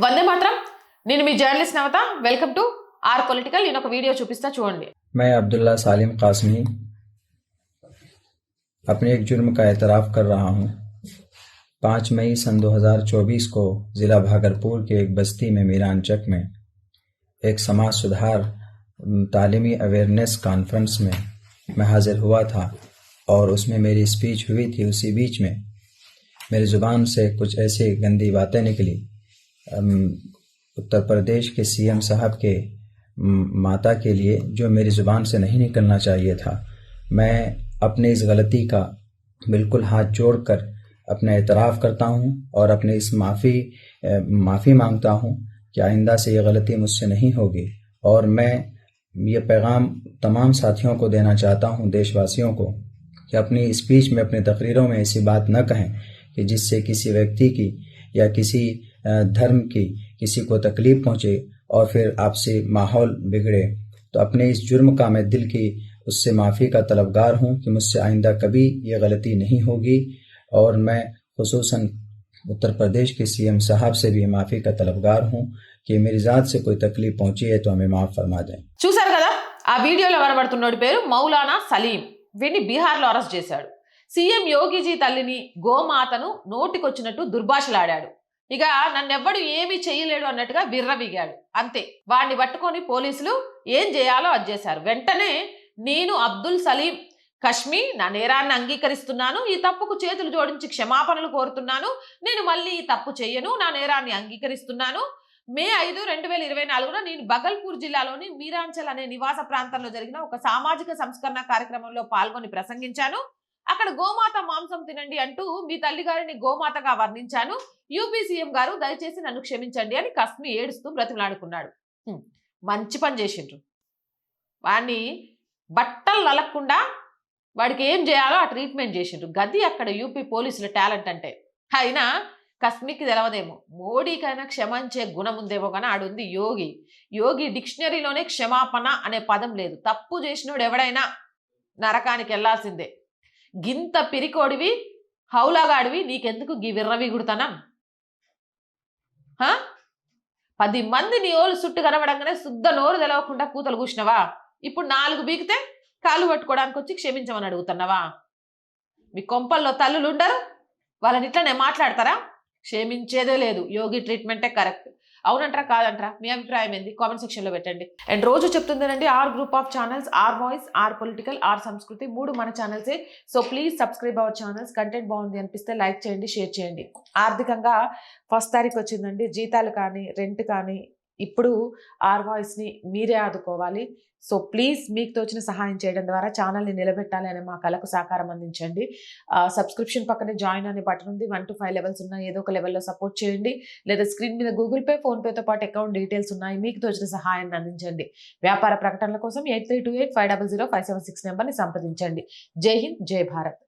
వందే మాత్రం నేను మీ journalist Navata welcome to our political నేను ఒక వీడియో చూపిస్తా చూడండి। मैं अब्दुल्ला सालिम कासमी अपने एक जुर्म का एतराफ़ कर रहा हूँ। 5 मई सन 2024 को ज़िला भागलपुर के एक बस्ती में मीरानचक में एक समाज सुधार तालीमी अवेयरनेस कॉन्फ्रेंस में मैं हाज़िर हुआ था और उसमें मेरी स्पीच हुई थी। उसी बीच में मेरी ज़ुबान से कुछ ऐसी गंदी बातें निकली। उत्तर प्रदेश के सीएम साहब के माता के लिए जो मेरी ज़ुबान से नहीं निकलना चाहिए था। मैं अपनी इस गलती का बिल्कुल हाथ जोड़कर अपना एतराफ़ करता हूँ और अपने इस माफ़ी मांगता हूँ कि आइंदा से ये गलती मुझसे नहीं होगी। और मैं ये पैगाम तमाम साथियों को देना चाहता हूँ, देशवासियों को, कि अपनी स्पीच में, अपने तकरीरों में ऐसी बात न कहें कि जिससे किसी व्यक्ति की या किसी धर्म की किसी को तकलीफ़ पहुँचे और फिर आपसे माहौल बिगड़े। तो अपने इस जुर्म का मैं दिल की उससे माफ़ी का तलबगार हूँ कि मुझसे आइंदा कभी ये गलती नहीं होगी। और मैं खुसूसन उत्तर प्रदेश के सीएम साहब से भी माफ़ी का तलबगार हूँ कि मेरी ज़ात से कोई तकलीफ पहुँची है तो हमें माफ़ फरमा दें। చూశారు కదా, ఆ వీడియోలో కనబడుతున్నోడి పేరు మౌలానా సలీం। వీడిని బీహార్లో అరెస్ట్ చేశాడు। సీఎం యోగిజీ తల్లిని గోమాతను నోటికొచ్చినట్టు దుర్భాషలాడాడు। ఇక నన్నెవ్వడు ఏమీ చేయలేడు అన్నట్టుగా విర్రవీగాడు। అంతే, వాడిని పట్టుకొని పోలీసులు ఏం చేయాలో అది చేశారు। వెంటనే నేను అబ్దుల్ సలీం కష్మీ నా నేరాన్ని అంగీకరిస్తున్నాను, ఈ తప్పుకు చేతులు జోడించి క్షమాపణలు కోరుతున్నాను, నేను మళ్ళీ ఈ తప్పు చేయను, నా నేరాన్ని అంగీకరిస్తున్నాను। మే 5, 2024 నేను బగల్పూర్ జిల్లాలోని మీరాంచల్ అనే నివాస ప్రాంతంలో జరిగిన ఒక సామాజిక సంస్కరణ కార్యక్రమంలో పాల్గొని ప్రసంగించాను। అక్కడ గోమాత మాంసం తినండి అంటూ మీ తల్లిగారిని గోమాతగా వర్ణించాను। యూపీ సీఎం గారు దయచేసి నన్ను క్షమించండి అని కస్మి ఏడుస్తూ బ్రతిమలాడుకున్నాడు। మంచి పని చేసిండ్రు। వాడిని బట్టలు నలగకుండా వాడికి ఏం చేయాలో ఆ ట్రీట్మెంట్ చేసిండ్రు। గది అక్కడ యూపీ పోలీసుల టాలెంట్ అంటే। అయినా కస్మికి తెలవదేమో, మోడీకైనా క్షమించే గుణం ఉందేమో కానీ ఆడుంది యోగి। యోగి డిక్షనరీలోనే క్షమాపణ అనే పదం లేదు। తప్పు చేసినోడు ఎవడైనా నరకానికి వెళ్లాల్సిందే। గింత పిరికోడివి, హౌలాగాడివి, నీకెందుకు గీ విర్రవీగుడుతనం? 10 మంది నీ ఓళ్ళు చుట్టు కనబడంగానే శుద్ధ నోరు తెలవకుండా కూతలు కూసినవా? ఇప్పుడు 4 బీకితే కాలు పట్టుకోవడానికి వచ్చి క్షమించమని అడుగుతున్నావా? మీ కొంపల్లో తల్లులు ఉండరు, వాళ్ళని ఇట్లనే మాట్లాడతారా? క్షమించేదే లేదు। యోగి ట్రీట్మెంటే కరెక్ట్। అవునంటారా కాదంటారా? మీ అభిప్రాయం ఏంది? కామెంట్ సెక్షన్లో పెట్టండి। అండ్ రోజు చెప్తుందేనండి, our group of channels, our voice, our political, our Sanskriti 3 మన ఛానల్సే। So please subscribe our channels. Content బాగుంది అనిపిస్తే లైక్ చేయండి, షేర్ చేయండి। ఆర్థికంగా 1st తారీఖు వచ్చిందండి, జీతాలు కానీ రెంట్ కానీ ఇప్పుడు ఆర్ వాయిస్ని మీరే ఆదుకోవాలి। సో ప్లీజ్ మీకు తోచిన సహాయం చేయడం ద్వారా ఛానల్ని నిలబెట్టాలి అనే మా కళకు సహకారం అందించండి। సబ్స్క్రిప్షన్ పక్కనే జాయిన్ అనే బటన్ ఉంది, 1 to 5 లెవెల్స్ ఉన్నాయి, ఏదో ఒక లెవెల్లో సపోర్ట్ చేయండి। లేదా స్క్రీన్ మీద గూగుల్ పే, ఫోన్పేతో పాటు అకౌంట్ డీటెయిల్స్ ఉన్నాయి, మీకు తోచిన సహాయాన్ని అందించండి। వ్యాపార ప్రకటనల కోసం 8328500576 నెంబర్ని సంప్రదించండి। జై హింద్, జై భారత్।